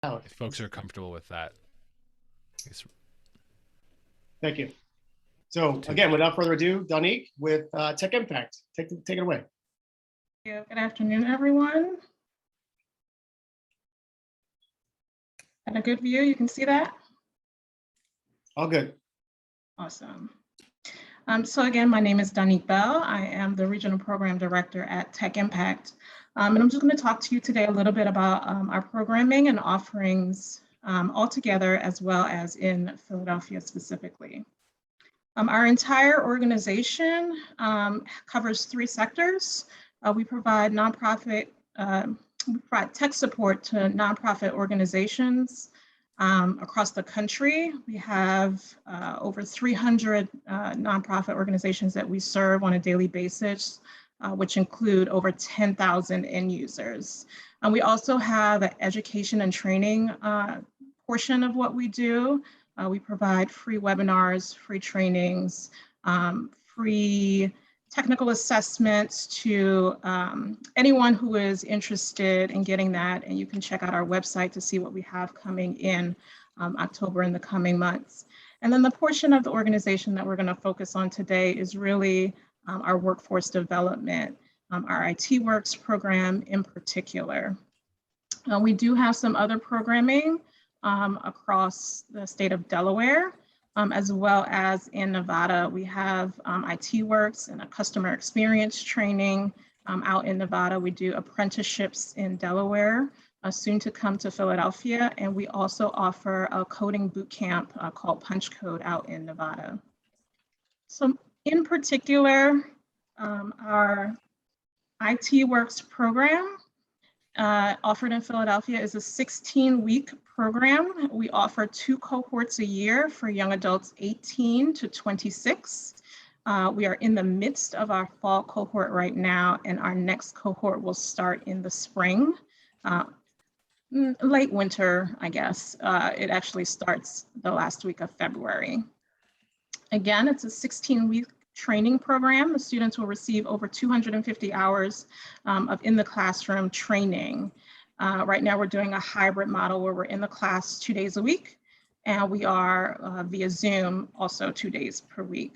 if folks are comfortable with that. Thank you. So again, without further ado, Donique with Tech Impact. Take it away. Good afternoon, everyone. Got a good view, you can see that? All good. Awesome. So again, my name is Donique Bell. I am the Regional Program Director at Tech Impact. And I'm just going to talk to you today a little bit about our programming and offerings altogether, as well as in Philadelphia specifically. Our entire organization covers 3 sectors. We provide we provide tech support to nonprofit organizations across the country. We have over 300 nonprofit organizations that we serve on a daily basis, which include over 10,000 end users. And we also have an education and training portion of what we do. We provide free webinars, free trainings, free technical assessments to anyone who is interested in getting that. And you can check out our website to see what we have coming in October in the coming months. And then the portion of the organization that we're going to focus on today is really our workforce development, our IT Works program in particular. We do have some other programming across the state of Delaware, as well as in Nevada. We have IT Works and a customer experience training out in Nevada. We do apprenticeships in Delaware, soon to come to Philadelphia. And we also offer a coding boot camp called Punch Code out in Nevada. So in particular, our IT Works program offered in Philadelphia is a 16-week program. We offer 2 cohorts a year for young adults 18 to 26. We are in the midst of our fall cohort right now, and our next cohort will start in the spring, late winter, I guess. It actually starts the last week of February. Again, it's a 16-week training program. The students will receive over 250 hours of in the classroom training. Right now we're doing a hybrid model where we're in the class 2 days a week, and we are via Zoom also 2 days per week.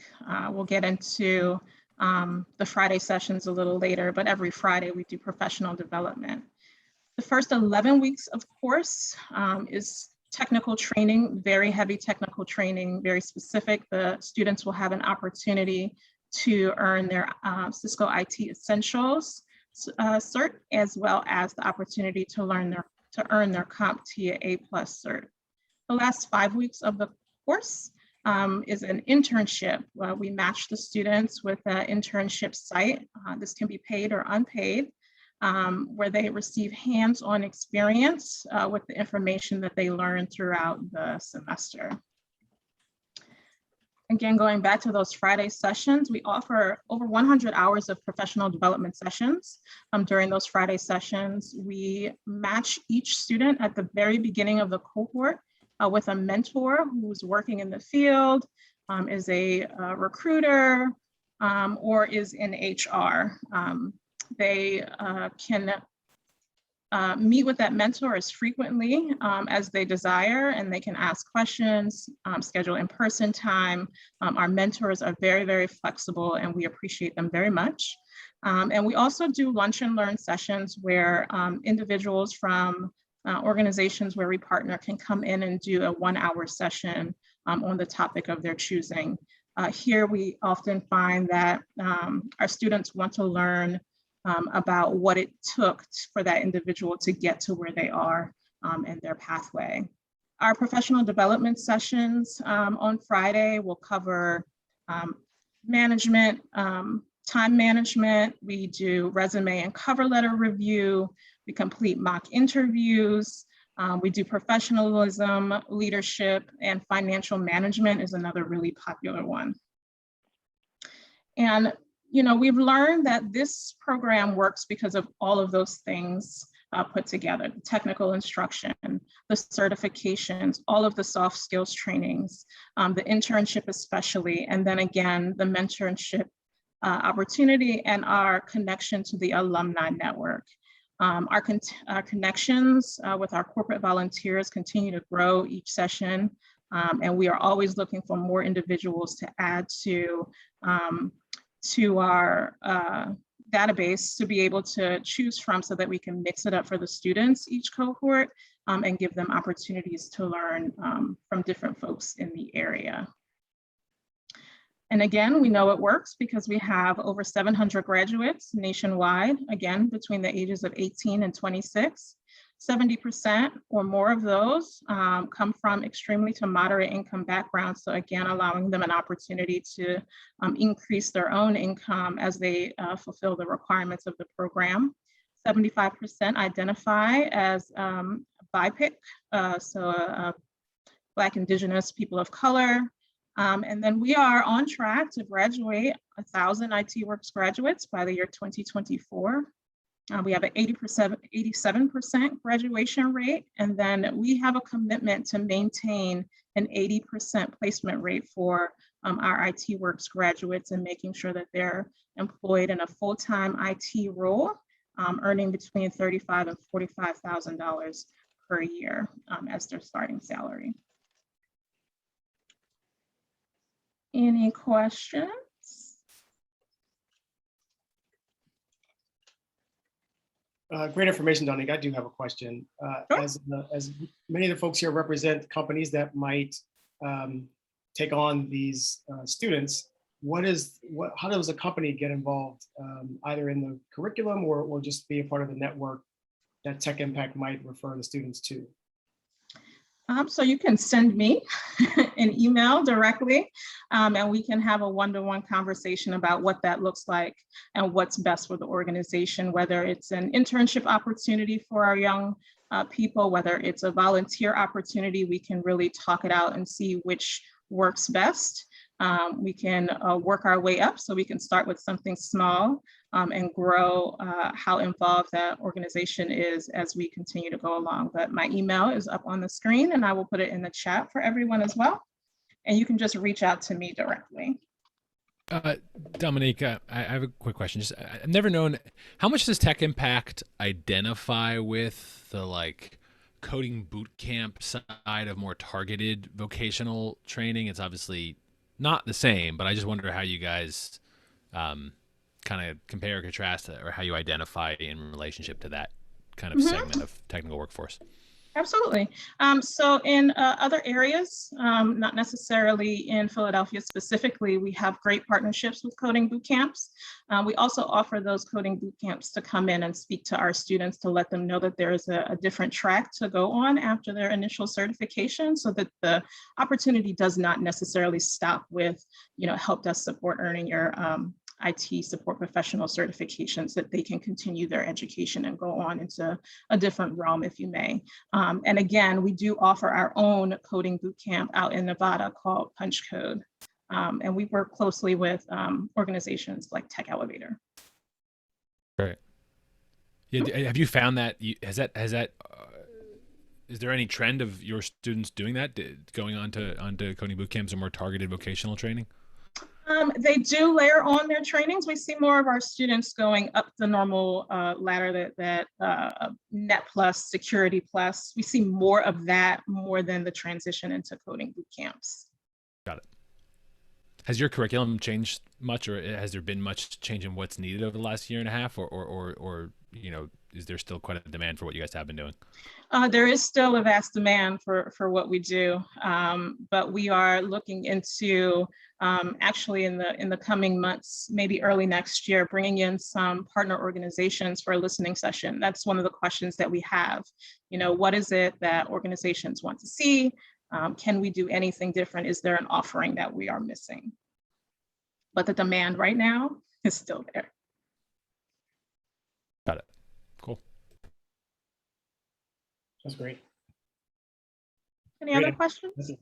We'll get into the Friday sessions a little later, but every Friday we do professional development. The first 11 weeks of course is technical training, very heavy technical training, very specific. The students will have an opportunity to earn their Cisco IT Essentials cert, as well as the opportunity to earn their CompTIA A+ cert. The last 5 weeks of the course is an internship. We match the students with an internship site. This can be paid or unpaid, where they receive hands-on experience with the information that they learn throughout the semester. Again, going back to those Friday sessions, we offer over 100 hours of professional development sessions. During those Friday sessions, we match each student at the very beginning of the cohort with a mentor who's working in the field, is a recruiter, or is in HR. They can meet with that mentor as frequently as they desire, and they can ask questions, schedule in-person time. Our mentors are very, very flexible, and we appreciate them very much. And we also do lunch and learn sessions where individuals from organizations where we partner can come in and do a 1-hour session on the topic of their choosing. Here we often find that our students want to learn about what it took for that individual to get to where they are in their pathway. Our professional development sessions on Friday will cover management, time management. We do resume and cover letter review. We complete mock interviews. We do professionalism, leadership, and financial management is another really popular one. And you know, we've learned that this program works because of all of those things put together: the technical instruction, the certifications, all of the soft skills trainings, the internship especially, and then again, the mentorship opportunity and our connection to the alumni network. Our connections with our corporate volunteers continue to grow each session, and we are always looking for more individuals to add to our database to be able to choose from so that we can mix it up for the students each cohort and give them opportunities to learn from different folks in the area. And again, we know it works because we have over 700 graduates nationwide, again, between the ages of 18 and 26. 70% or more of those come from extremely to moderate income backgrounds. So again, allowing them an opportunity to increase their own income as they fulfill the requirements of the program. 75% identify as BIPOC, so Black, Indigenous, people of color. And then we are on track to graduate 1,000 IT Works graduates by the year 2024. We have an 87% graduation rate, and then we have a commitment to maintain an 80% placement rate for our IT Works graduates and making sure that they're employed in a full-time IT role, earning between $35,000 and $45,000 per year as their starting salary. Any questions? Great information, Donnie. I do have a question. Sure. As many of the folks here represent companies that might take on these students, how does a company get involved either in the curriculum or just be a part of the network that Tech Impact might refer the students to? So you can send me an email directly, and we can have a one-to-one conversation about what that looks like and what's best for the organization, whether it's an internship opportunity for our young people, whether it's a volunteer opportunity. We can really talk it out and see which works best. We can work our way up, so we can start with something small and grow how involved that organization is as we continue to go along. But my email is up on the screen, and I will put it in the chat for everyone as well. And you can just reach out to me directly. Dominique, I have a quick question. I've never known, how much does Tech Impact identify with the coding boot camp side of more targeted vocational training? It's obviously not the same, but I just wonder how you guys kind of compare or contrast or how you identify in relationship to that kind of segment of technical workforce. Absolutely. So in other areas, not necessarily in Philadelphia specifically, we have great partnerships with coding boot camps. We also offer those coding boot camps to come in and speak to our students to let them know that there is a different track to go on after their initial certification, so that the opportunity does not necessarily stop with, help desk support earning your IT support professional certifications, that they can continue their education and go on into a different realm, if you may. And again, we do offer our own coding bootcamp out in Nevada called Punch Code. And we work closely with organizations like Tech Elevator. Right. Yeah, have you found that, is there any trend of your students doing that, going on to coding bootcamps or more targeted vocational training? They do layer on their trainings. We see more of our students going up the normal ladder that Net Plus, Security Plus. We see more of that more than the transition into coding boot camps. Got it. Has your curriculum changed much, or has there been much change in what's needed over the last year and a half, or is there still quite a demand for what you guys have been doing? There is still a vast demand for what we do, but we are looking into actually in the coming months, maybe early next year, bringing in some partner organizations for a listening session. That's one of the questions that we have. What is it that organizations want to see? Can we do anything different? Is there an offering that we are missing? But the demand right now is still there. Got it. Cool. That's great. Any other questions?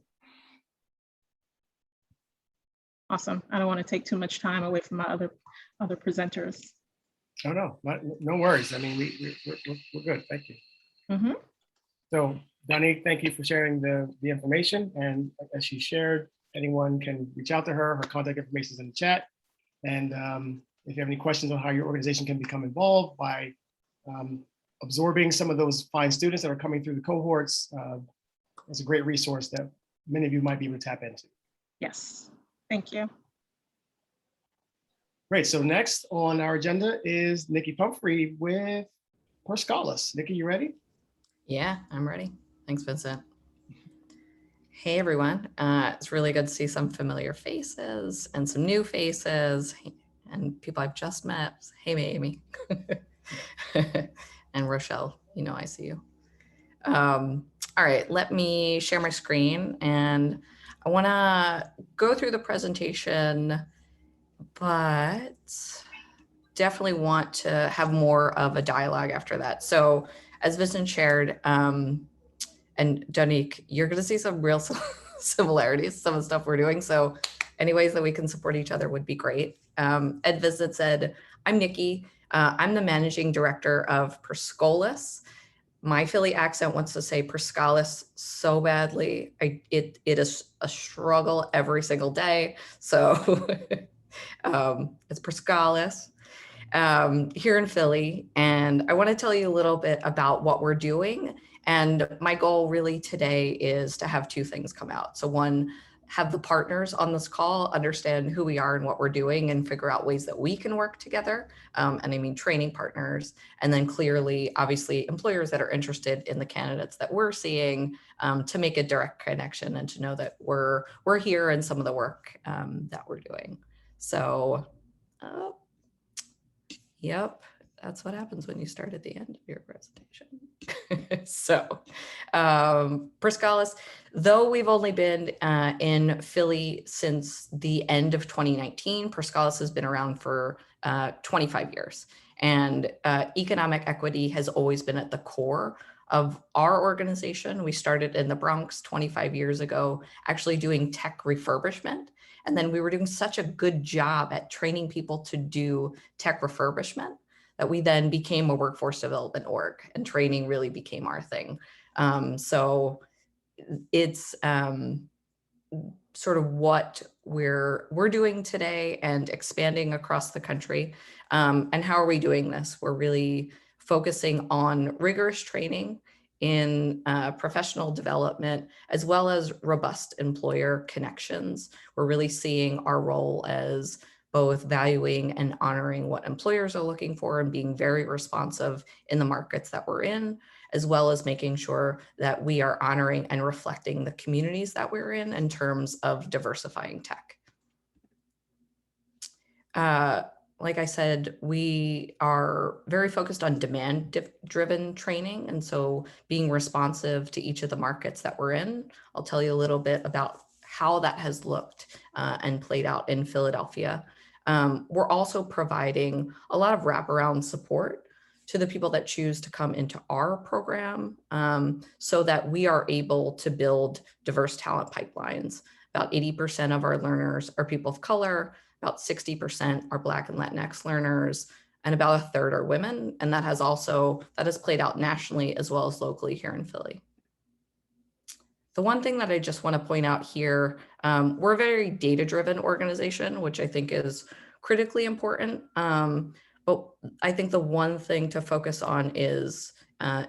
Awesome. I don't want to take too much time away from my other presenters. Oh, no, no worries. I mean, we're good. Thank you. So, Donnie, thank you for sharing the information. And as she shared, anyone can reach out to her. Her contact information is in the chat. And if you have any questions on how your organization can become involved by absorbing some of those fine students that are coming through the cohorts. It's a great resource that many of you might be able to tap into. Yes, thank you. Great, so next on our agenda is Nikki Pumphrey with Perscalis. Nikki, you ready? Yeah, I'm ready. Thanks, Vincent. Hey, everyone. It's really good to see some familiar faces and some new faces and people I've just met. Hey, Amy. And Rochelle, you know I see you. All right, let me share my screen, and I want to go through the presentation, but definitely want to have more of a dialogue after that. So as Vincent shared, and Donique, you're going to see some real similarities, some of the stuff we're doing. So any ways that we can support each other would be great. Ed Vincent said, I'm Nikki. I'm the managing director of Perscalis. My Philly accent wants to say Perscalis so badly. It is a struggle every single day. So it's Perscalis here in Philly. And I want to tell you a little bit about what we're doing. And my goal really today is to have two things come out. So one, have the partners on this call understand who we are and what we're doing and figure out ways that we can work together. And I mean training partners. And then clearly, obviously, employers that are interested in the candidates that we're seeing to make a direct connection and to know that we're here and some of the work that we're doing. So, yep, that's what happens when you start at the end of your presentation. So, Perscalis, though we've only been in Philly since the end of 2019, Perscalis has been around for 25 years. And economic equity has always been at the core of our organization. We started in the Bronx 25 years ago, actually doing tech refurbishment. And then we were doing such a good job at training people to do tech refurbishment that we then became a workforce development org, and training really became our thing. So it's sort of what we're doing today and expanding across the country. And how are we doing this? We're really focusing on rigorous training in professional development, as well as robust employer connections. We're really seeing our role as both valuing and honoring what employers are looking for and being very responsive in the markets that we're in, as well as making sure that we are honoring and reflecting the communities that we're in terms of diversifying tech. Like I said, we are very focused on demand-driven training, and so being responsive to each of the markets that we're in. I'll tell you a little bit about how that has looked and played out in Philadelphia. We're also providing a lot of wraparound support to the people that choose to come into our program so that we are able to build diverse talent pipelines. About 80% of our learners are people of color, about 60% are Black and Latinx learners, and about a third are women. And that has played out nationally as well as locally here in Philly. The one thing that I just want to point out here, we're a very data-driven organization, which I think is critically important. But I think the one thing to focus on is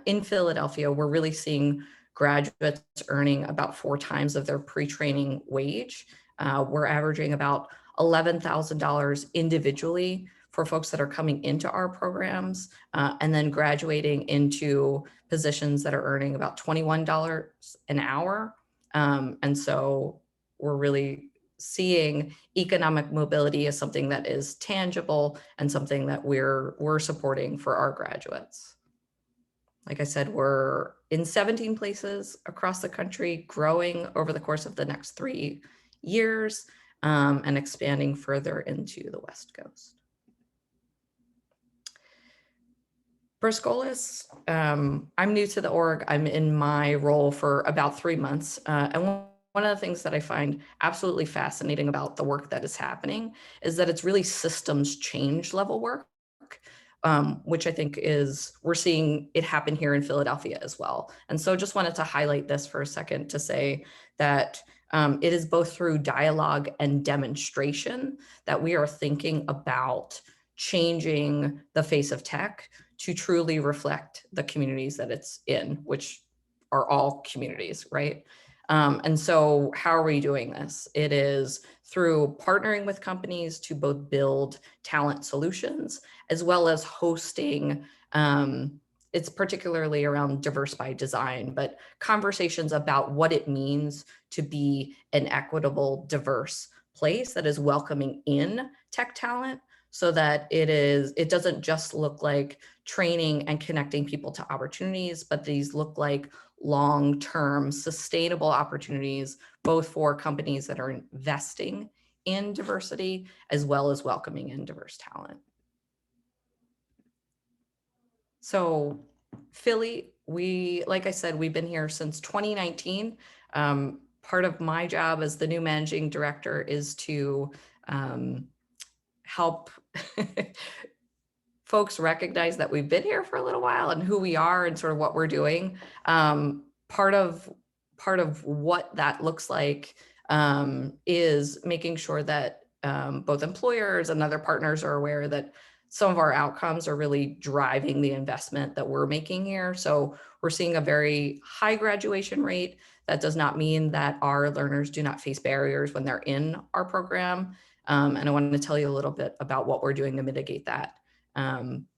in Philadelphia, we're really seeing graduates earning about 4 times of their pre-training wage. We're averaging about $11,000 individually for folks that are coming into our programs and then graduating into positions that are earning about $21 an hour. And so we're really seeing economic mobility as something that is tangible and something that we're supporting for our graduates. Like I said, we're in 17 places across the country, growing over the course of the next 3 years and expanding further into the West Coast. Perscalis, I'm new to the org. I'm in my role for about 3 months. And one of the things that I find absolutely fascinating about the work that is happening is that it's really systems change level work, which I think we're seeing it happen here in Philadelphia as well. And so just wanted to highlight this for a second to say that it is both through dialogue and demonstration that we are thinking about changing the face of tech to truly reflect the communities that it's in, which are all communities, right? And so how are we doing this? It is through partnering with companies to both build talent solutions, as well as hosting, it's particularly around diverse by design, but conversations about what it means to be an equitable, diverse place that is welcoming in tech talent, so that it doesn't just look like training and connecting people to opportunities, but these look like long-term sustainable opportunities, both for companies that are investing in diversity, as well as welcoming in diverse talent. So Philly, like I said, we've been here since 2019. Part of my job as the new managing director is to help folks recognize that we've been here for a little while and who we are and sort of what we're doing. Part of what that looks like is making sure that both employers and other partners are aware that some of our outcomes are really driving the investment that we're making here. So we're seeing a very high graduation rate. That does not mean that our learners do not face barriers when they're in our program. And I wanted to tell you a little bit about what we're doing to mitigate that.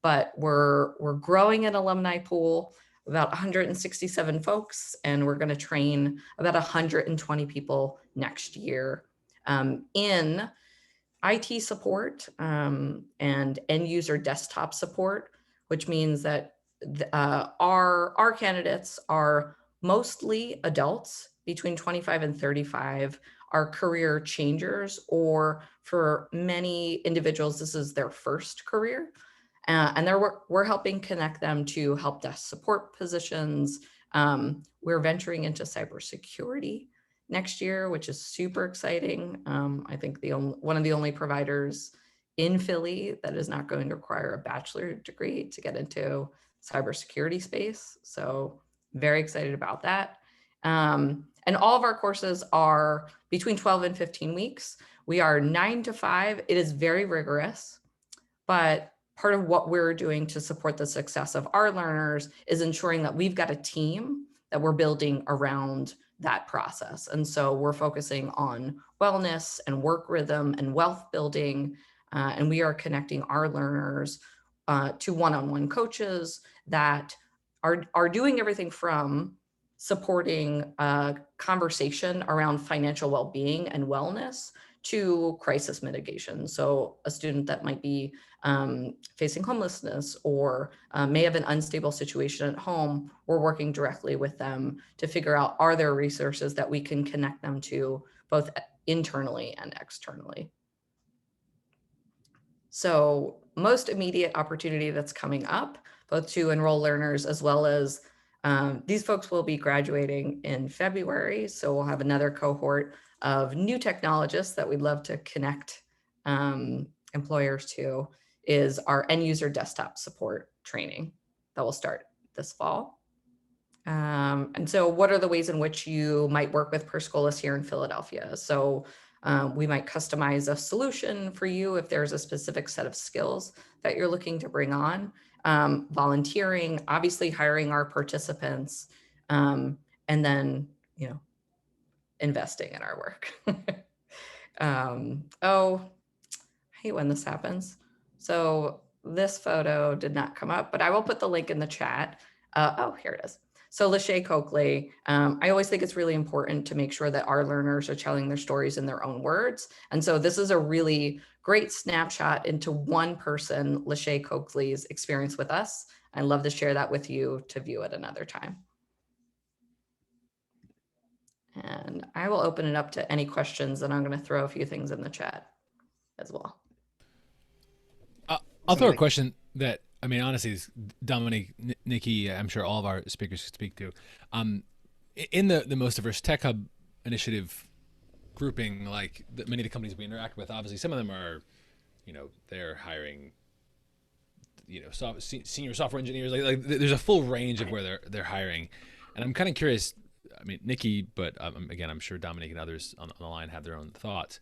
But we're growing an alumni pool, about 167 folks, and we're going to train about 120 people next year in IT support and end user desktop support, which means that our candidates are mostly adults between 25 and 35, are career changers, or for many individuals, this is their first career. And we're helping connect them to help desk support positions. We're venturing into cybersecurity next year, which is super exciting. I think one of the only providers in Philly that is not going to require a bachelor degree to get into cybersecurity space. So very excited about that. And all of our courses are between 12 and 15 weeks. We are 9 to 5. It is very rigorous, but part of what we're doing to support the success of our learners is ensuring that we've got a team that we're building around that process. And so we're focusing on wellness and work rhythm and wealth building. And we are connecting our learners to one-on-one coaches that are doing everything from supporting a conversation around financial well-being and wellness to crisis mitigation. So a student that might be facing homelessness or may have an unstable situation at home, we're working directly with them to figure out, are there resources that we can connect them to both internally and externally. So most immediate opportunity that's coming up, both to enroll learners as well as these folks will be graduating in February. So we'll have another cohort of new technologists that we'd love to connect employers to, is our end user desktop support training that will start this fall. And so what are the ways in which you might work with Perscolas here in Philadelphia? So we might customize a solution for you if there's a specific set of skills that you're looking to bring on. Volunteering, obviously hiring our participants, and then, investing in our work. Oh, I hate when this happens. So this photo did not come up, but I will put the link in the chat. Oh, here it is. So Lachey Coakley, I always think it's really important to make sure that our learners are telling their stories in their own words. And so this is a really great snapshot into one person, Lachey Coakley's experience with us. I'd love to share that with you to view at another time. And I will open it up to any questions, and I'm going to throw a few things in the chat as well. I'll throw a question that, I mean, honestly, Dominic, Nikki, I'm sure all of our speakers could speak to. In the Most Diverse Tech Hub initiative grouping, like many of the companies we interact with, obviously some of them are, they're hiring, senior software engineers. Like there's a full range of where they're hiring, and I'm kind of curious. I mean, Nikki, but again, I'm sure Dominic and others on the line have their own thoughts.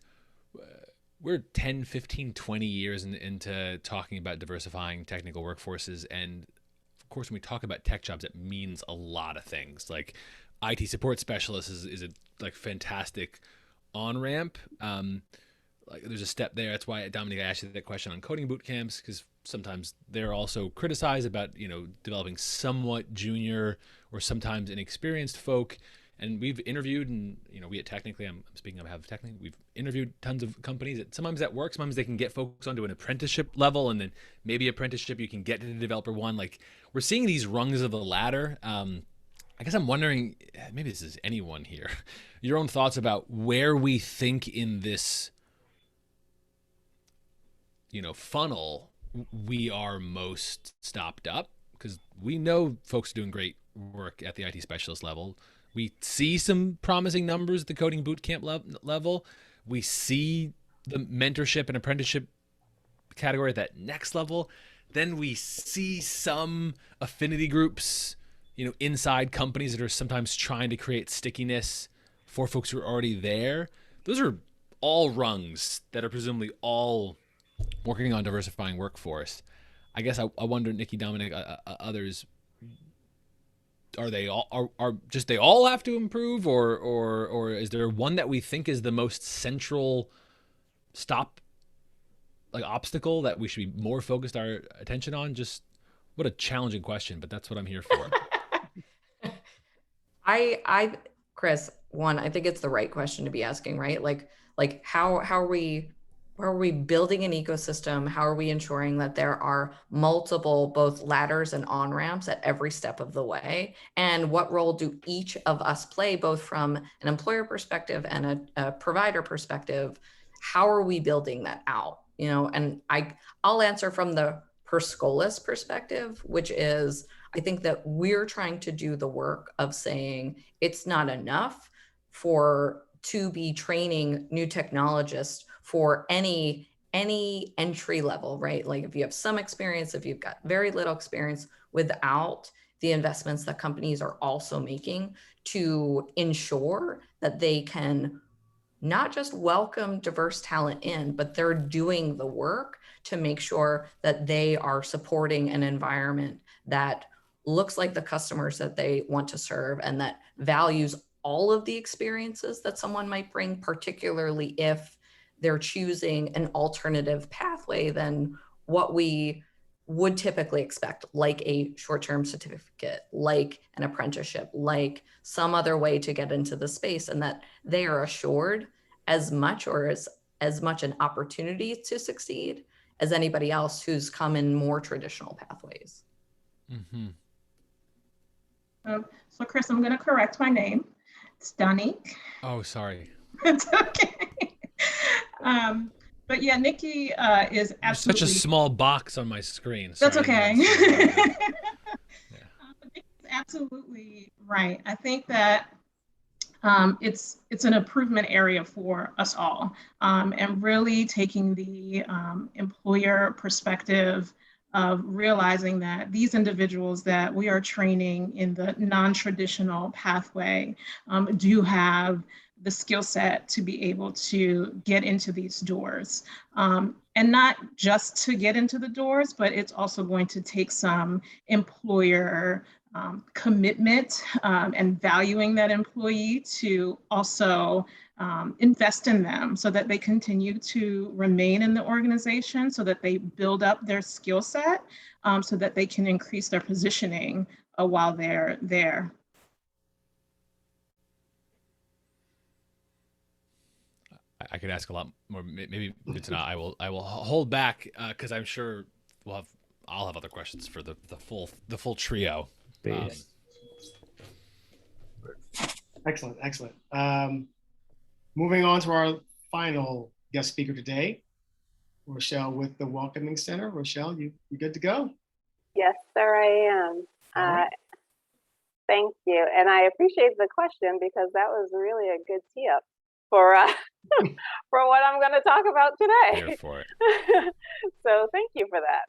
We're 10, 15, 20 years into talking about diversifying technical workforces, and course, when we talk about tech jobs, it means a lot of things. Like IT support specialist is a like fantastic on ramp. Like there's a step there. That's why, Dominic, I asked you that question on coding boot camps, because sometimes they're also criticized about, you know, developing somewhat junior or sometimes inexperienced folk. And we've interviewed, and, you know, we at Technically, I'm speaking on behalf of Technically, we've interviewed tons of companies that sometimes that works. Sometimes they can get folks onto an apprenticeship level, and then maybe apprenticeship, you can get to the developer one. Like, we're seeing these rungs of the ladder. I guess I'm wondering, maybe this is anyone here, your own thoughts about where we think in this, you know, funnel we are most stopped up, because we know folks are doing great work at the IT specialist level. We see some promising numbers at the coding bootcamp level. We see the mentorship and apprenticeship category at that next level. Then we see some affinity groups, you know, inside companies that are sometimes trying to create stickiness for folks who are already there. Those are all rungs that are presumably all working on diversifying workforce. I guess I wonder, Nikki, Dominic, others, are they all are just they all have to improve, or is there one that we think is the most central obstacle that we should be more focused our attention on? Just what a challenging question, but that's what I'm here for. Chris, one, I think it's the right question to be asking, right? Like how are we building an ecosystem? How are we ensuring that there are multiple both ladders and on-ramps at every step of the way? And what role do each of us play, both from an employer perspective and a provider perspective? How are we building that out? You know, and I'll answer from the Perscolas perspective, which is, I think that we're trying to do the work of saying it's not enough to be training new technologists for any entry level, right? Like if you have some experience, if you've got very little experience, without the investments that companies are also making to ensure that they can not just welcome diverse talent in, but they're doing the work to make sure that they are supporting an environment that looks like the customers that they want to serve and that values all of the experiences that someone might bring, particularly if they're choosing an alternative pathway than what we would typically expect, like a short-term certificate, like an apprenticeship, like some other way to get into the space, and that they are assured as much an opportunity to succeed as anybody else who's come in more traditional pathways. Mm-hmm. So Chris, I'm going to correct my name. It's Donique. Oh, sorry. It's okay. But yeah, Nikki is absolutely such a small box on my screen. That's Sorry, okay. Yeah. Nikki's absolutely right. I think that it's an improvement area for us all, and really taking the employer perspective of realizing that these individuals that we are training in the non-traditional pathway do have the skill set to be able to get into these doors. And not just to get into the doors, but it's also going to take some employer commitment and valuing that employee to also invest in them so that they continue to remain in the organization, so that they build up their skill set, so that they can increase their positioning while they're there. I could ask a lot more. Maybe it's not. I will hold back because I'm sure I'll have other questions for the full trio. Excellent. Moving on to our final guest speaker today, Rochelle with the Welcoming Center. Rochelle, you good to go? Yes, sir, I am. Right. Thank you. And I appreciate the question, because that was really a good tee up for for what I'm going to talk about today. Here for it. So thank you for that.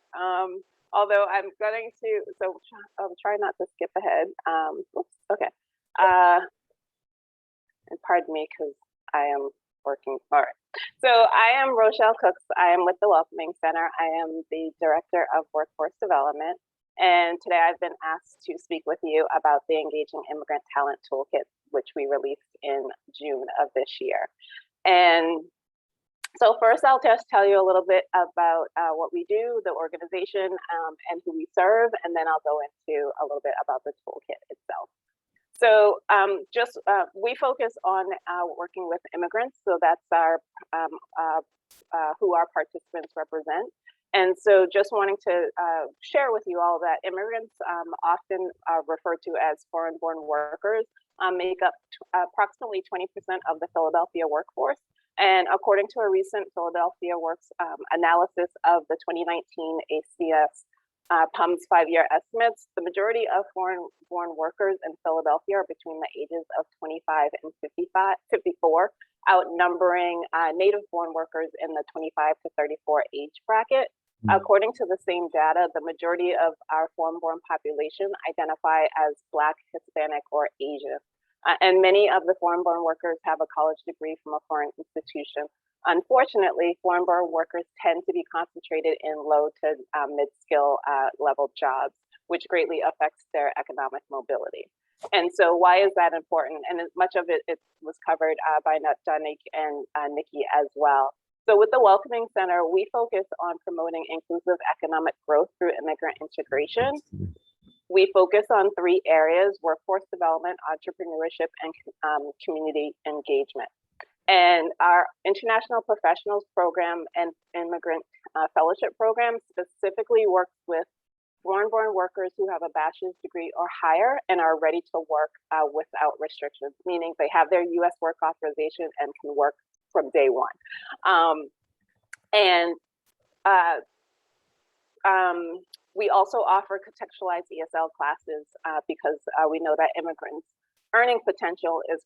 Although I'm going to, so try not to skip ahead. Oops, okay. And pardon me, because I am working. All right. So I am Rochelle Cooks. I am with the Welcoming Center. I am the Director of Workforce Development. And today I've been asked to speak with you about the Engaging Immigrant Talent Toolkit, which we released in June of this year. And so first, I'll just tell you a little bit about what we do, the organization, and who we serve, and then I'll go into a little bit about the toolkit itself. So we focus on working with immigrants, so that's our who our participants represent. And so just wanting to share with you all that immigrants, often referred to as foreign-born workers, make up approximately 20% of the Philadelphia workforce. And according to a recent Philadelphia Works analysis of the 2019 ACS PUM's 5-year estimates, the majority of foreign-born workers in Philadelphia are between the ages of 25 and 54, outnumbering native-born workers in the 25 to 34 age bracket. According to the same data, the majority of our foreign-born population identify as Black, Hispanic, or Asian. And many of the foreign-born workers have a college degree from a foreign institution. Unfortunately, foreign-born workers tend to be concentrated in low to mid-skill level jobs, which greatly affects their economic mobility. And so why is that important? And much of it was covered by Danik and Nikki as well. So with the Welcoming Center, we focus on promoting inclusive economic growth through immigrant integration. We focus on 3 areas: workforce development, entrepreneurship, and community engagement. And our International Professionals Program and Immigrant Fellowship Program specifically works with foreign-born workers who have a bachelor's degree or higher and are ready to work without restrictions, meaning they have their U.S. work authorization and can work from day one. We also offer contextualized ESL classes because we know that immigrants' earning potential is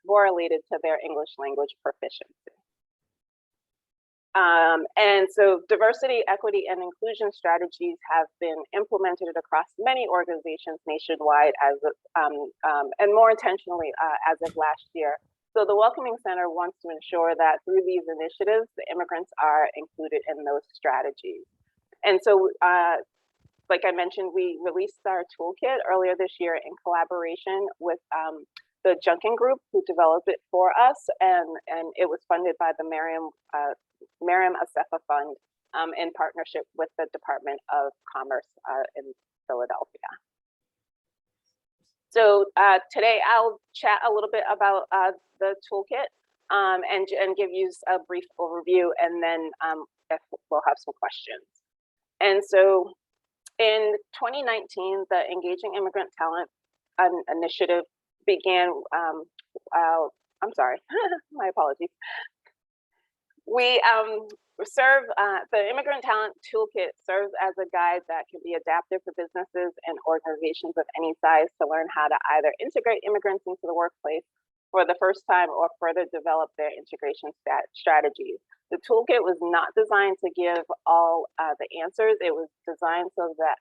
correlated to their English language proficiency. And so diversity, equity, and inclusion strategies have been implemented across many organizations nationwide and more intentionally as of last year. So the Welcoming Center wants to ensure that through these initiatives, the immigrants are included in those strategies. And so, like I mentioned, we released our toolkit earlier this year in collaboration with the Junkin Group, who developed it for us, and it was funded by the Miriam Acefa Fund in partnership with the Department of Commerce in Philadelphia. So today I'll chat a little bit about the toolkit and give you a brief overview, and then we'll have some questions. And so in 2019, the Engaging Immigrant Talent Initiative began, I'm sorry, my apologies. We serve, the Immigrant Talent Toolkit serves as a guide that can be adapted for businesses and organizations of any size to learn how to either integrate immigrants into the workplace for the first time or further develop their integration strategies. The toolkit was not designed to give all the answers. It was designed so that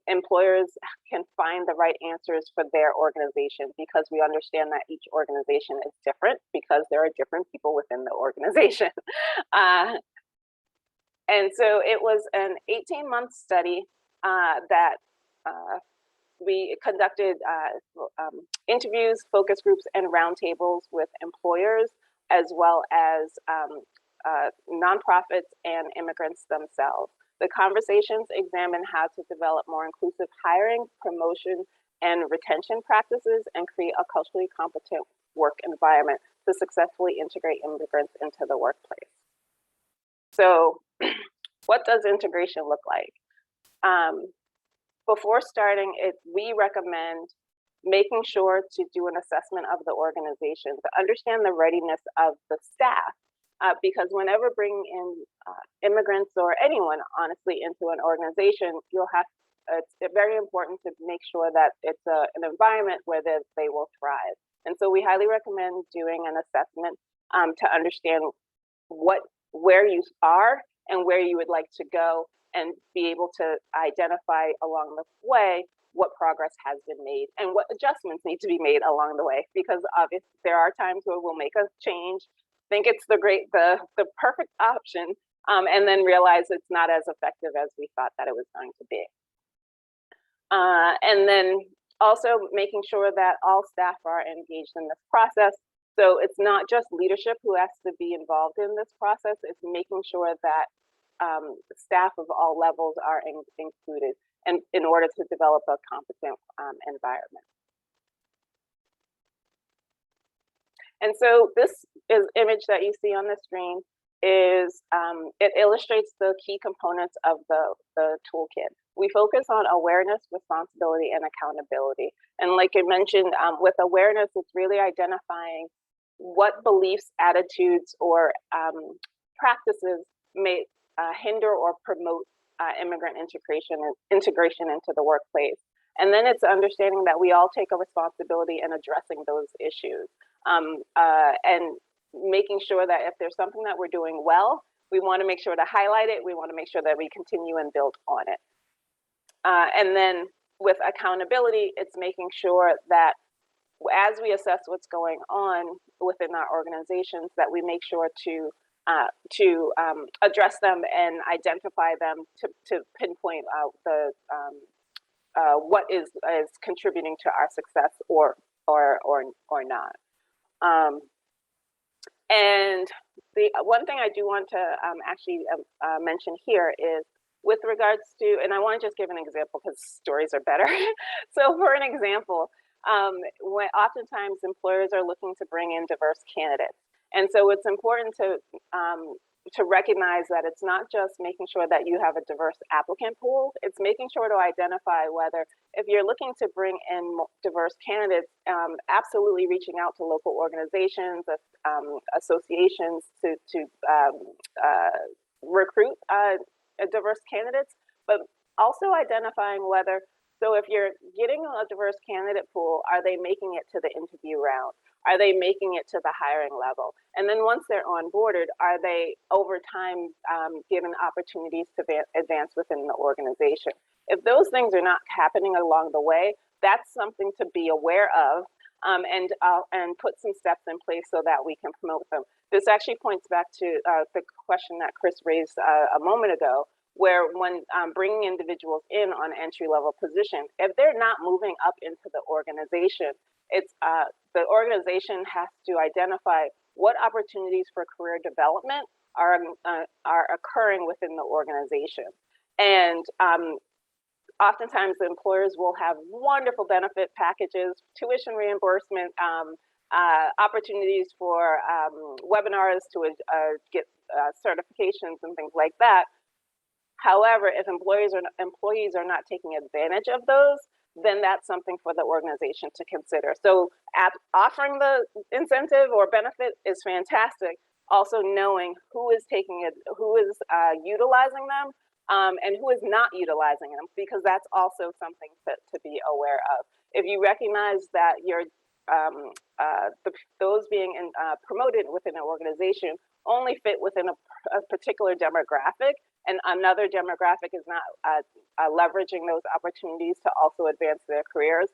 employers can find the right answers for their organization, because we understand that each organization is different because there are different people within the organization. And so it was an 18-month study that we conducted interviews, focus groups, and roundtables with employers, as well as nonprofits and immigrants themselves. The conversations examine how to develop more inclusive hiring, promotion, and retention practices and create a culturally competent work environment to successfully integrate immigrants into the workplace. So what does integration look like? Before starting it, we recommend making sure to do an assessment of the organization to understand the readiness of the staff. Because whenever bringing in immigrants or anyone, honestly, into an organization, it's very important to make sure that it's an environment where they will thrive. And so we highly recommend doing an assessment to understand where you are and where you would like to go, and be able to identify along the way what progress has been made and what adjustments need to be made along the way. Because obviously there are times where we'll make a change, think it's the perfect option, and then realize it's not as effective as we thought that it was going to be. And then also making sure that all staff are engaged in this process. So it's not just leadership who has to be involved in this process, it's making sure that staff of all levels are included and in order to develop a competent environment. And so this image that you see on the screen is, it illustrates the key components of the toolkit. We focus on awareness, responsibility, and accountability. And like I mentioned, with awareness, it's really identifying what beliefs, attitudes, or practices may hinder or promote immigrant integration into the workplace. And then it's understanding that we all take a responsibility in addressing those issues, and making sure that if there's something that we're doing well, we want to make sure to highlight it. We want to make sure that we continue and build on it. And then with accountability, it's making sure that as we assess what's going on within our organizations, that we make sure to address them and identify them to pinpoint what is contributing to our success or not. And the one thing I do want to actually mention here is with regards to, and I want to just give an example because stories are better. So for an example, when oftentimes employers are looking to bring in diverse candidates. And so it's important to recognize that it's not just making sure that you have a diverse applicant pool, it's making sure to identify whether, if you're looking to bring in diverse candidates, absolutely reaching out to local organizations, associations to recruit diverse candidates, but also identifying whether, so if you're getting a diverse candidate pool, are they making it to the interview round? Are they making it to the hiring level? And then once they're onboarded, are they over time given opportunities to advance within the organization? If those things are not happening along the way, that's something to be aware of and put some steps in place so that we can promote them. This actually points back to the question that Chris raised a moment ago, where when bringing individuals in on entry-level position, if they're not moving up into the organization, it's the organization has to identify what opportunities for career development are occurring within the organization. And oftentimes the employers will have wonderful benefit packages, tuition reimbursement, opportunities for webinars to get certifications and things like that. However, if employees are not taking advantage of those, then that's something for the organization to consider. So offering the incentive or benefit is fantastic. Also knowing who is taking it, who is utilizing them, and who is not utilizing them, because that's also something to be aware of. If you recognize that you're those being promoted within an organization only fit within a particular demographic, and another demographic is not leveraging those opportunities to also advance their careers,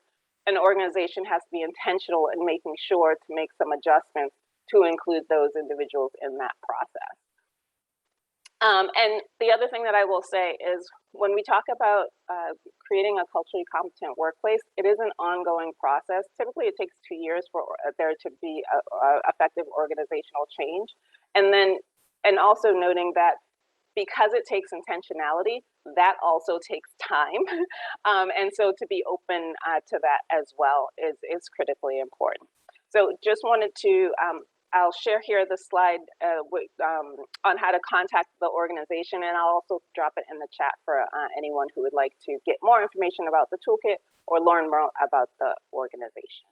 an organization has to be intentional in making sure to make some adjustments to include those individuals in that process. And the other thing that I will say is when we talk about creating a culturally competent workplace, it is an ongoing process. Typically, it takes 2 years for there to be a effective organizational change. And also noting that because it takes intentionality, that also takes time. And so to be open to that as well is critically important. So just wanted to, I'll share here the slide on how to contact the organization, and I'll also drop it in the chat for anyone who would like to get more information about the toolkit or learn more about the organization.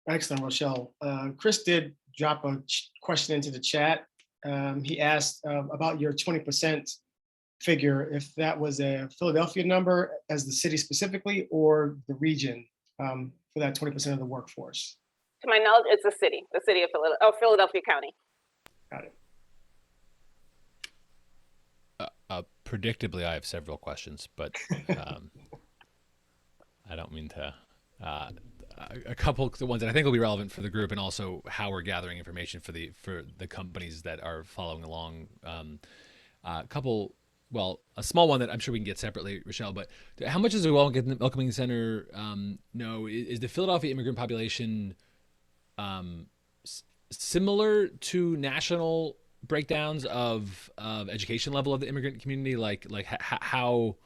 Excellent, Rochelle. Chris did drop a question into the chat. He asked about your 20% figure, if that was a Philadelphia number as the city specifically or the region for that 20% of the workforce. To my knowledge, it's the city of Philadelphia County. Got it. Predictably, I have several questions, but I don't mean to. A couple of the ones that I think will be relevant for the group, and also how we're gathering information for the companies that are following along. A couple well, a small one that I'm sure we can get separately, Rochelle, but how much does the Welcoming Center know? Is the Philadelphia immigrant population similar to national breakdowns of education level of the immigrant community? Like how,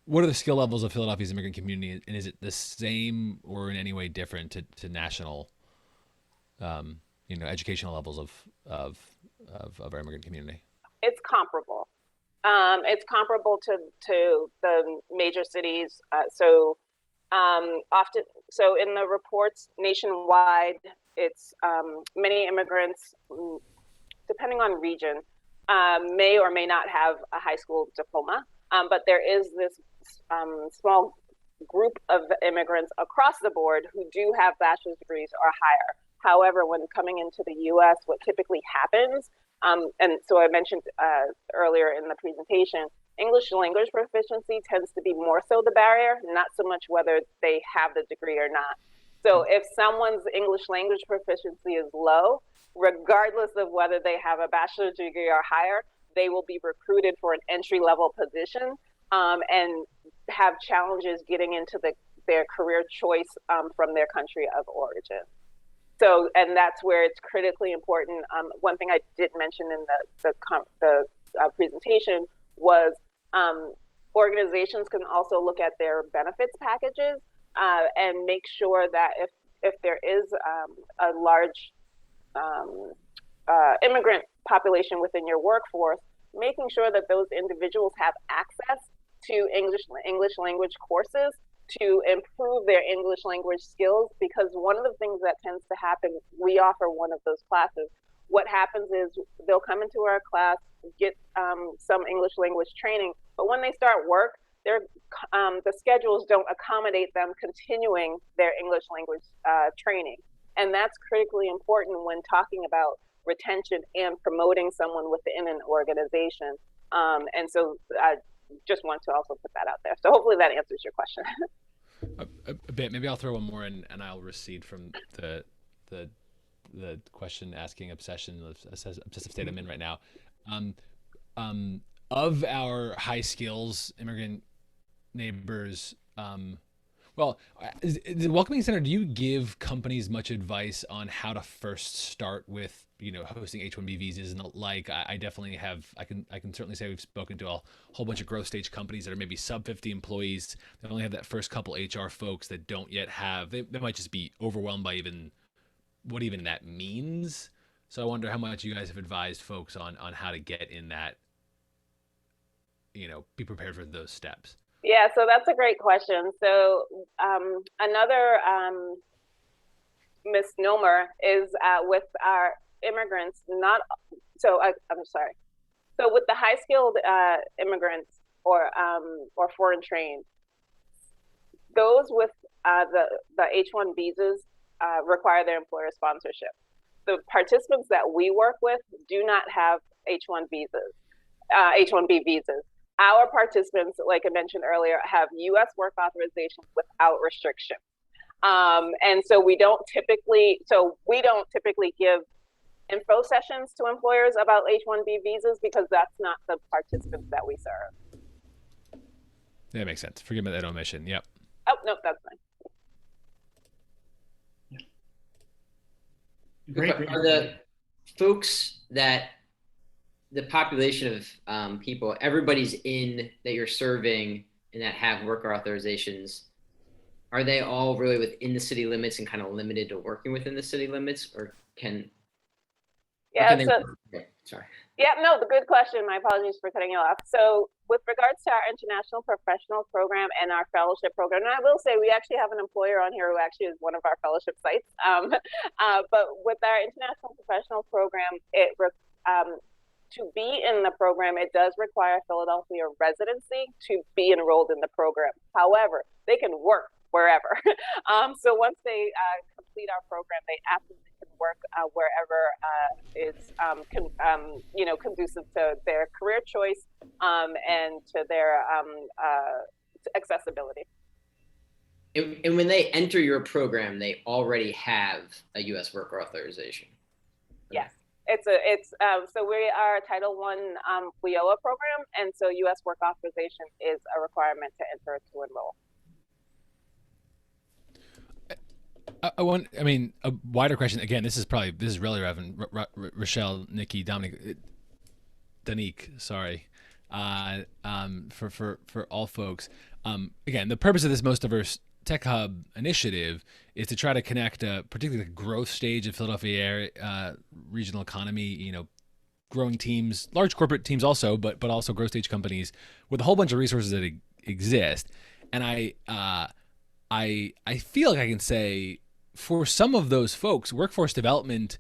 what are the skill levels of Philadelphia's immigrant community, and is it the same or in any way different to national, educational levels of our immigrant community? It's comparable. It's comparable to the major cities. Often, so in the reports nationwide, it's many immigrants, depending on region, may or may not have a high school diploma, but there is this small group of immigrants across the board who do have bachelor's degrees or higher. However, when coming into the US, what typically happens, and so I mentioned earlier in the presentation, English language proficiency tends to be more so the barrier, not so much whether they have the degree or not. So if someone's English language proficiency is low, regardless of whether they have a bachelor's degree or higher, they will be recruited for an entry-level position and have challenges getting into their career choice from their country of origin. So, and that's where it's critically important. One thing I did mention in the presentation was organizations can also look at their benefits packages and make sure that if there is a large immigrant population within your workforce, making sure that those individuals have access to English language courses to improve their English language skills, because one of the things that tends to happen, we offer one of those classes. What happens is they'll come into our class, get some English language training, but when they start work, the schedules don't accommodate them continuing their English language training. And that's critically important when talking about retention and promoting someone within an organization. And so I just want to also put that out there. So hopefully that answers your question. A bit. Maybe I'll throw one more in, and I'll recede from the question asking obsessive state I'm in right now. Of our high skills immigrant neighbors, the Welcoming Center, do you give companies much advice on how to first start with, hosting H-1B visas and the like? I definitely have. I can certainly say we've spoken to a whole bunch of growth stage companies that are maybe sub 50 employees that only have that first couple HR folks that don't yet have. They might just be overwhelmed by what even that means. So I wonder how much you guys have advised folks on how to get in that, be prepared for those steps. Yeah, so that's a great question. So another misnomer is with our immigrants, I'm sorry. So with the high skilled immigrants or foreign trained, those with the H-1 visas require their employer sponsorship. The participants that we work with do not have H-1 visas, H-1B visas. Our participants, like I mentioned earlier, have U.S. work authorization without restriction. And so we don't typically give info sessions to employers about H-1B visas because that's not the participants that we serve. That makes sense. Forgive me that omission. Yep. Oh, no, that's fine. Great. Are the folks that the population of people, everybody's in that you're serving and that have worker authorizations, are they all really within the city limits and kind of limited to working within the city limits, or can? Sorry. Yeah, no, the good question. My apologies for cutting you off. So with regards to our international professional program and our fellowship program, and I will say we actually have an employer on here who actually is one of our fellowship sites. But with our international professional program, to be in the program, it does require Philadelphia residency to be enrolled in the program. However, they can work wherever. So once they complete our program, they absolutely can work wherever is conducive to their career choice and to their accessibility. And when they enter your program, they already have a U.S. worker authorization. Yes. So we are a Title I WIOA program, and so U.S. work authorization is a requirement to enter to enroll. I mean, a wider question. Again, this is really relevant. Rochelle, Nikki, Dominic, Danique, sorry, for all folks. Again, the purpose of this Most Diverse Tech Hub initiative is to try to connect, particularly the growth stage of Philadelphia area, regional economy, growing teams, large corporate teams also, but also growth stage companies with a whole bunch of resources that exist. And I feel like I can say, for some of those folks, workforce development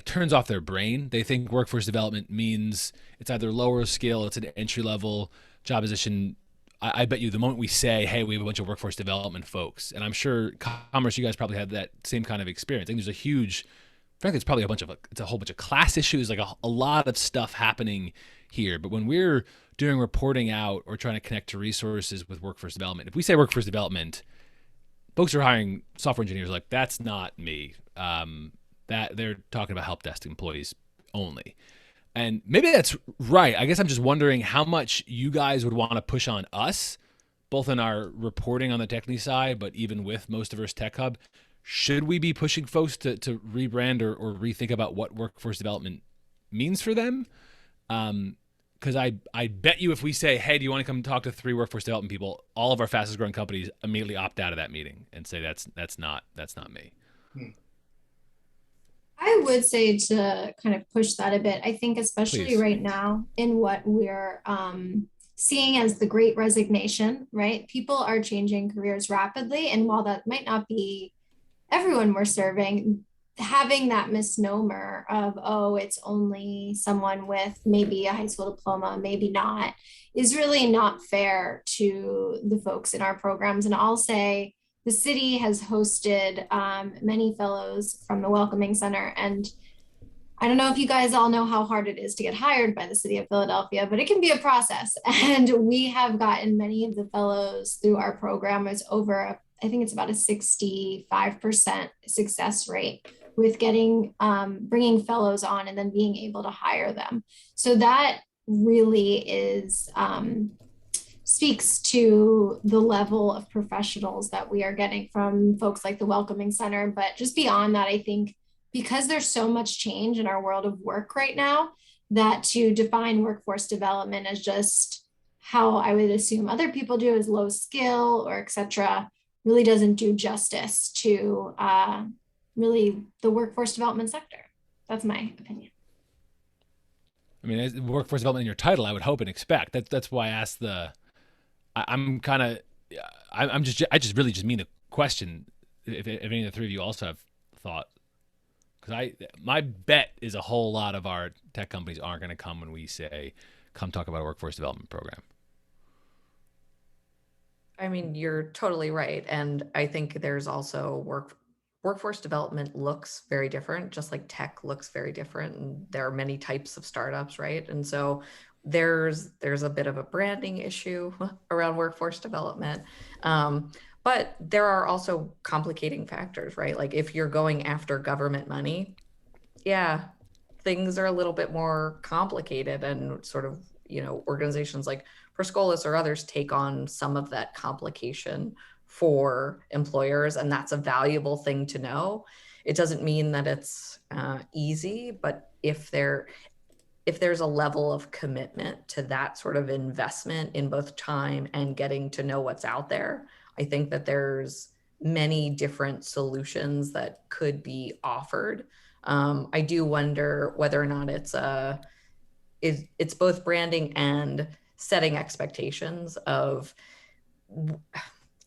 turns off their brain. They think workforce development means it's either lower skill, it's an entry level job position. I bet you the moment we say, hey, we have a bunch of workforce development folks, and I'm sure Commerce, you guys probably had that same kind of experience. I think there's frankly, it's probably it's a whole bunch of class issues, like a lot of stuff happening here. But when we're doing reporting out or trying to connect to resources with workforce development, if we say workforce development, folks are hiring software engineers like, that's not me. That they're talking about help desk employees only. And maybe that's right. I guess I'm just wondering how much you guys would want to push on us, both in our reporting on the technical side, but even with Most Diverse Tech Hub. Should we be pushing folks to rebrand or rethink about what workforce development means for them? Because I bet you if we say, hey, do you want to come talk to 3 workforce development people, all of our fastest growing companies immediately opt out of that meeting and say that's not me. I would say to kind of push that a bit. I think especially Please. right now in what we're seeing as the Great Resignation, right? People are changing careers rapidly. And while that might not be everyone we're serving, having that misnomer of, oh, it's only someone with maybe a high school diploma, maybe not, is really not fair to the folks in our programs. And I'll say, the city has hosted many fellows from the Welcoming Center. And I don't know if you guys all know how hard it is to get hired by the city of Philadelphia, but it can be a process. And we have gotten many of the fellows through our program. It's over, I think it's about a 65% success rate with getting, bringing fellows on and then being able to hire them. So that really is, speaks to the level of professionals that we are getting from folks like the Welcoming Center. But just beyond that, I think because there's so much change in our world of work right now, that to define workforce development as just how I would assume other people do, as low skill or et cetera, really doesn't do justice to really the workforce development sector. That's my opinion. I mean, as workforce development in your title, I would hope and expect. That's why I asked I just really just mean a question. If any of the 3 of you also have thought, because my bet is a whole lot of our tech companies aren't going to come when we say, come talk about a workforce development program. I mean, you're totally right. And I think there's also workforce development looks very different, just like tech looks very different. And there are many types of startups, right? And so there's a bit of a branding issue around workforce development. But there are also complicating factors, right? Like if you're going after government money, yeah, things are a little bit more complicated, and sort of, organizations like Perscolis or others take on some of that complication for employers, and that's a valuable thing to know. It doesn't mean that it's easy, but if there's a level of commitment to that sort of investment in both time and getting to know what's out there, I think that there's many different solutions that could be offered. I do wonder whether or not it's both branding and setting expectations of,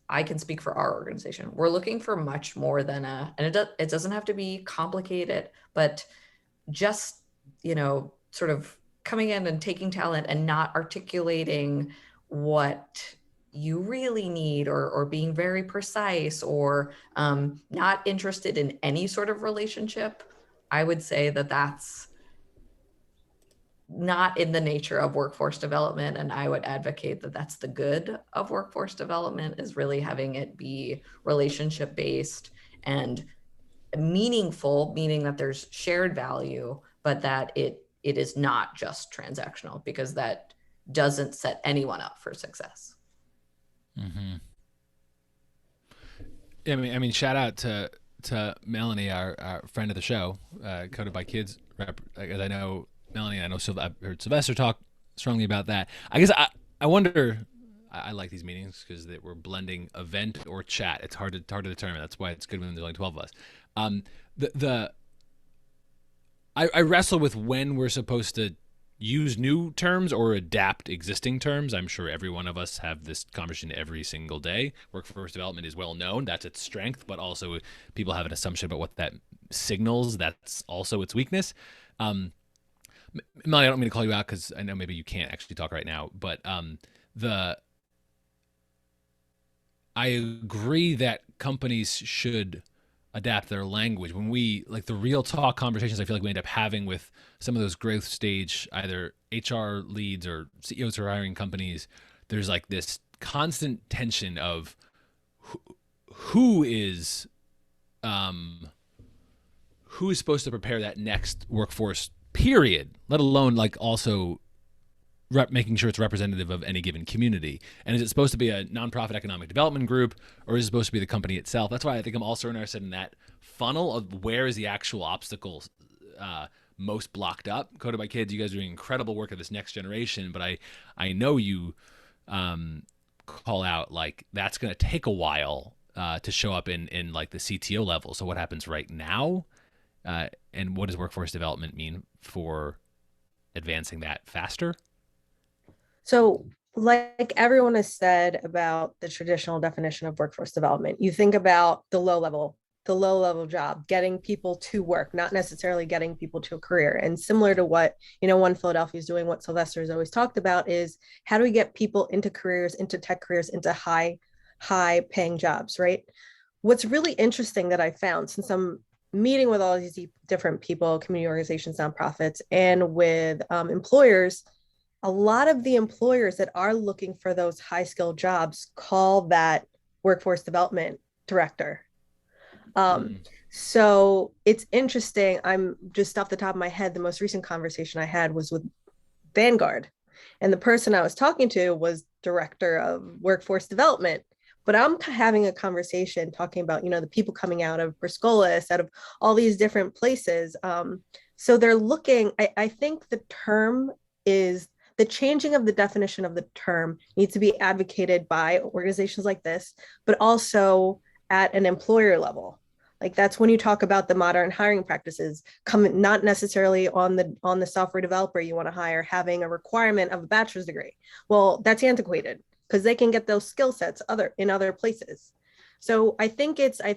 I can speak for our organization. We're looking for much more than and it doesn't have to be complicated, but just, sort of coming in and taking talent and not articulating what you really need, or being very precise, or not interested in any sort of relationship. I would say that that's not in the nature of workforce development. And I would advocate that that's the good of workforce development, is really having it be relationship based and meaningful, meaning that there's shared value, but that it is not just transactional, because that doesn't set anyone up for success. Mm-hmm. I mean, shout out to Melanie, our friend of the show, Coded by Kids. As I know Melanie, I know I've heard Sylvester talk strongly about that. I guess I wonder. I like these meetings because we're blending event or chat. It's hard to determine. That's why it's good when there's only 12 of us. I wrestle with when we're supposed to use new terms or adapt existing terms. I'm sure every one of us have this conversation every single day. Workforce development is well known. That's its strength, but also people have an assumption about what that signals. That's also its weakness. Melanie, I don't mean to call you out because I know maybe you can't actually talk right now, but I agree that companies should adapt their language. When we, like the real talk conversations I feel like we end up having with some of those growth stage, either HR leads or CEOs who are hiring companies, there's like this constant tension of who is supposed to prepare that next workforce period, let alone like also making sure it's representative of any given community. And is it supposed to be a nonprofit economic development group, or is it supposed to be the company itself? That's why I think I'm also interested in that funnel of where is the actual obstacle most blocked up. Coded by Kids, you guys are doing incredible work of this next generation, but I know you call out like that's going to take a while to show up in like the CTO level. So what happens right now, and what does workforce development mean for advancing that faster? So like everyone has said about the traditional definition of workforce development, you think about the low level job, getting people to work, not necessarily getting people to a career. And similar to what, One Philadelphia is doing, what Sylvester has always talked about is how do we get people into careers, into tech careers, into high paying jobs, right? What's really interesting that I found, since I'm meeting with all these different people, community organizations, nonprofits, and with employers, a lot of the employers that are looking for those high skilled jobs call that workforce development director. So it's interesting. I'm just off the top of my head, the most recent conversation I had was with Vanguard, and the person I was talking to was director of workforce development. But I'm having a conversation talking about, the people coming out of Briscolas, out of all these different places. So they're looking, I think the term is, the changing of the definition of the term needs to be advocated by organizations like this, but also at an employer level. Like that's when you talk about the modern hiring practices, not necessarily on the software developer you want to hire having a requirement of a bachelor's degree. Well, that's antiquated because they can get those skill sets in other places. So I think it's I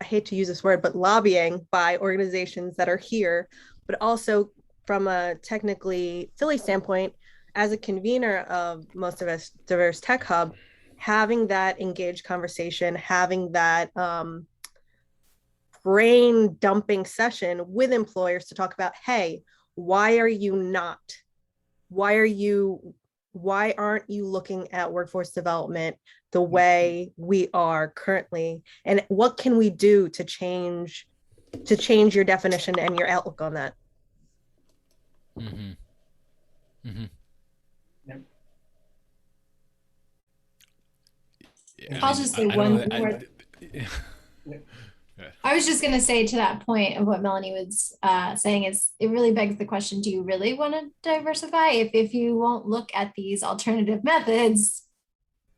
hate to use this word, but lobbying by organizations that are here, but also from a technically Philly standpoint, as a convener of most of us diverse tech hub, having that engaged conversation, having that brain dumping session with employers to talk about, hey, why aren't you looking at workforce development the way we are currently? And what can we do to change your definition and your outlook on that? Mm-hmm. Mm-hmm. Yep. Yeah, I'll just say one more. I was just going to say to that point of what Melanie was saying is it really begs the question, do you really want to diversify? If you won't look at these alternative methods,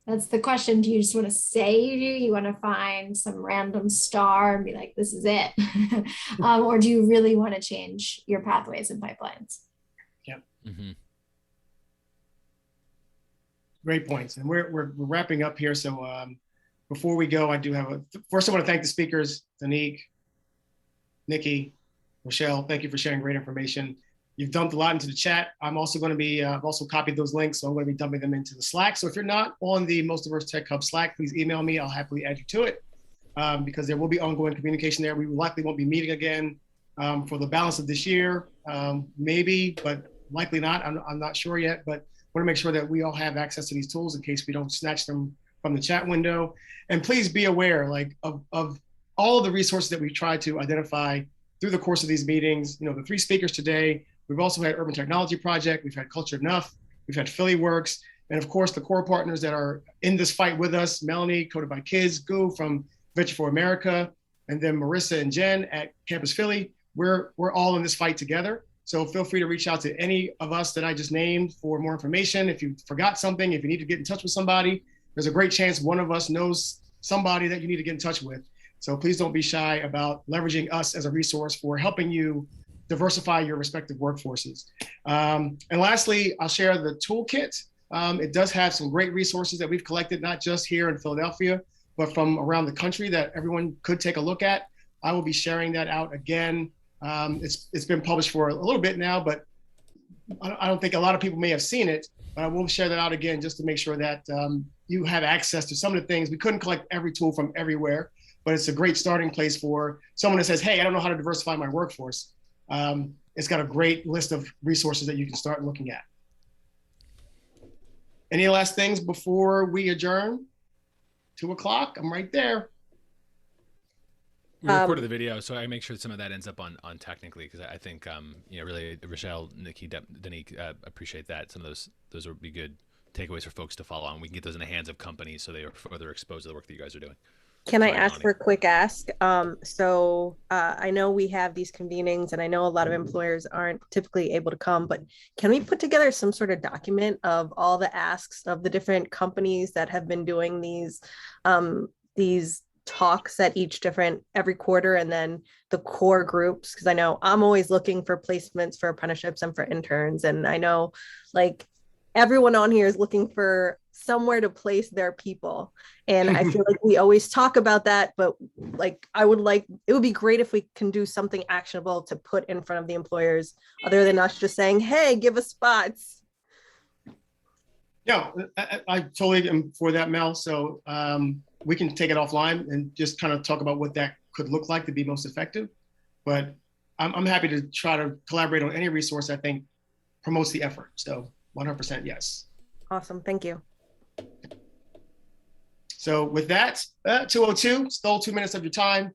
that's the question. Do you just want to say you do? You want to find some random star and be like, this is it? Or do you really want to change your pathways and pipelines? Yep. Mm-hmm. Great points. And we're wrapping up here. So before we go, I do have first I want to thank the speakers, Danique, Nikki, Rochelle. Thank you for sharing great information. You've dumped a lot into the chat. I'm also going to be, I've also copied those links, so I'm going to be dumping them into the Slack. So if you're not on the Most Diverse Tech Hub Slack, please email me. I'll happily add you to it because there will be ongoing communication there. We likely won't be meeting again for the balance of this year, maybe, but likely not. I'm not sure yet, but want to make sure that we all have access to these tools in case we don't snatch them from the chat window. And please be aware of all of the resources that we try to identify through the course of these meetings. The 3 speakers today, we've also had Urban Technology Project, we've had Culture Enough, we've had Philly Works, and of course the core partners that are in this fight with us, Melanie, Coded by Kids, Gu from Venture for America, and then Marissa and Jen at Campus Philly. We're all in this fight together. So feel free to reach out to any of us that I just named for more information. If you forgot something, if you need to get in touch with somebody, there's a great chance one of us knows somebody that you need to get in touch with. So please don't be shy about leveraging us as a resource for helping you diversify your respective workforces. And lastly, I'll share the toolkit. It does have some great resources that we've collected, not just here in Philadelphia, but from around the country that everyone could take a look at. I will be sharing that out again. It's been published for a little bit now, but I don't think a lot of people may have seen it, but I will share that out again just to make sure that you have access to some of the things. We couldn't collect every tool from everywhere, but it's a great starting place for someone that says, hey, I don't know how to diversify my workforce. It's got a great list of resources that you can start looking at. Any last things before we adjourn? 2 o'clock, I'm right there. We recorded the video, so I make sure some of that ends up on technically, because I think really Rochelle, Nikki, Denny, appreciate that. Some of those would be good takeaways for folks to follow on. We can get those in the hands of companies so they are further exposed to the work that you guys are doing. Can I ask for a quick ask? I know we have these convenings and I know a lot of employers aren't typically able to come, but can we put together some sort of document of all the asks of the different companies that have been doing these talks at every quarter, and then the core groups? Because I know I'm always looking for placements for apprenticeships and for interns. And I know like everyone on here is looking for somewhere to place their people. And I feel like we always talk about that, but like, it would be great if we can do something actionable to put in front of the employers other than us just saying, hey, give us spots. Yeah, I totally am for that, Mel. So we can take it offline and just kind of talk about what that could look like to be most effective. But I'm happy to try to collaborate on any resource I think promotes the effort. So 100% yes. Awesome, thank you. So with that, 2:02, stole 2 minutes of your time.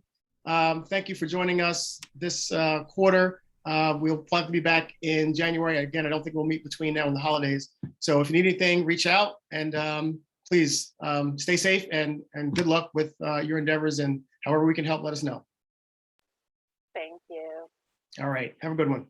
Thank you for joining us this quarter. We'll plan to be back in January. Again, I don't think we'll meet between now and the holidays. So if you need anything, reach out, and please stay safe and good luck with your endeavors, and however we can help, let us know. Thank you. All right, have a good one.